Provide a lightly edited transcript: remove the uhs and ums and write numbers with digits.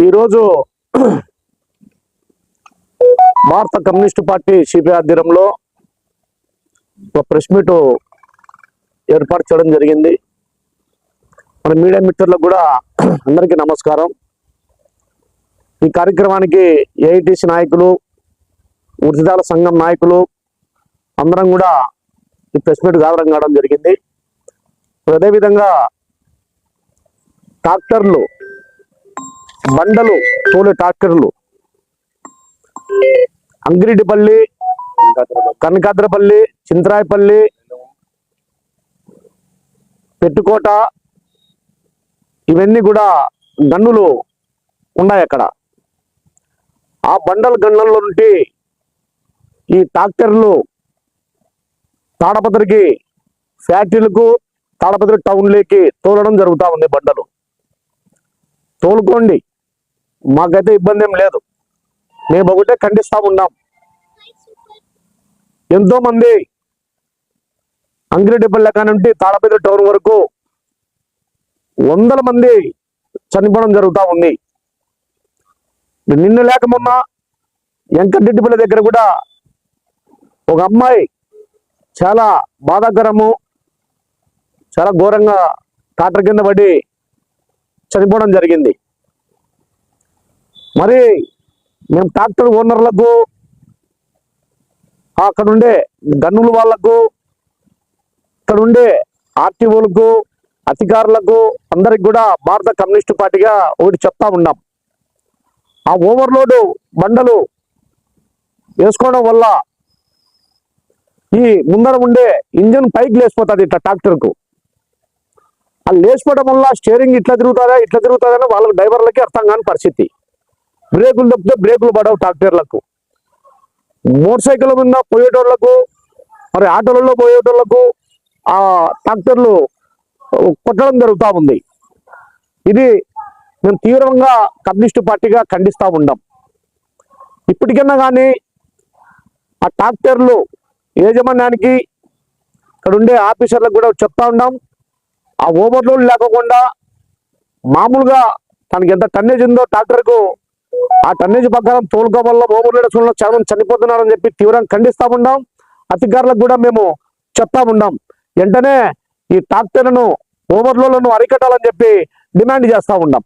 ఈరోజు భారత communist party CPI ఆధ్వర్యంలో ఒక ప్రెస్ మీట్ ఏర్పాటు చేయడం జరిగింది. మన మీడియా మిత్రులకు కూడా అందరికీ నమస్కారం. ఈ కార్యక్రమానికి ఏఐటీసీ నాయకులు, వృత్తిదారుల సంఘం నాయకులు అందరం కూడా ఈ ప్రెస్ మీట్ హాజరు కావడం జరిగింది. అదేవిధంగా ట్రాక్టర్లు, బండలు తోలే ట్రాక్టర్లు అంగిరెడ్డిపల్లి, కనకాద్రపల్లి, చింతరాయపల్లి, పెట్టుకోట ఇవన్నీ కూడా గన్నులు ఉన్నాయి. అక్కడ ఆ బండల గన్నుల్లో నుండి ఈ ట్రాక్టర్లు తాడపత్రికి ఫ్యాక్టరీలకు, తాడపత్రి టౌన్లోకి తోలడం జరుగుతూ ఉంది. బండలు తోలుకోండి, మాకైతే ఇబ్బంది ఏం లేదు. మేము ఒకటే ఖండిస్తా ఉన్నాం. ఎంతో మంది అంగిరెడ్డిపల్లి కానుండి తాడపత్రి టౌన్ వరకు వందల మంది చనిపోవడం జరుగుతూ ఉంది. నిన్న లేక మొన్న వెంకటరెడ్డిపల్లి దగ్గర కూడా ఒక అమ్మాయి చాలా బాధాకరము, చాలా ఘోరంగా ట్రాక్టర్ కింద పడి చనిపోవడం జరిగింది. మరి మేము ట్రాక్టర్ ఓనర్లకు, అక్కడ ఉండే గన్నుల వాళ్లకు, ఇక్కడ ఉండే ఆర్టీఓలకు, అధికారులకు అందరికి కూడా భారత కమ్యూనిస్టు పార్టీగా ఒకటి చెప్తా ఉన్నాం. ఆ ఓవర్లోడ్ బండలు వేసుకోవడం వల్ల ఈ ముందర ఉండే ఇంజన్ పైకి లేచిపోతుంది. ఇట్లా ట్రాక్టర్కు ఆ లేచిపోవడం వల్ల స్టీరింగ్ ఇట్లా తిరుగుతుందని వాళ్ళ డ్రైవర్లకి అర్థం కాని పరిస్థితి. బ్రేకులు తప్పితే బ్రేకులు పడవు ట్రాక్టర్లకు. మోటార్ సైకిల్ మీద పోయేటోళ్లకు, మరి ఆటోలలో పోయేటోళ్లకు ఆ ట్రాక్టర్లు కొట్టడం జరుగుతూ ఉంది. ఇది మేము తీవ్రంగా కమ్యూనిస్టు పార్టీగా ఖండిస్తూ ఉన్నాం. ఇప్పటికైనా కానీ ఆ ట్రాక్టర్లు యాజమాన్యానికి, ఇక్కడ ఉండే ఆఫీసర్లకు కూడా చెప్తా ఉన్నాం. ఆ ఓవర్లోడ్ లేకుండా మామూలుగా తనకి ఎంత టన్నేజ్ ఉందో ట్రాక్టర్కు ఆ టన్నేజ్ ప్రకారం తోలుకో వల్ల ఓవర్లోడ్ చాలా మంది చనిపోతున్నారని చెప్పి తీవ్రంగా ఖండిస్తా ఉన్నాం. అధికారులకు కూడా మేము చెప్తా ఉన్నాం. వెంటనే ఈ ట్రాక్టర్లను, ఓవర్లోడ్లను అరికట్టాలని చెప్పి డిమాండ్ చేస్తా ఉన్నాం.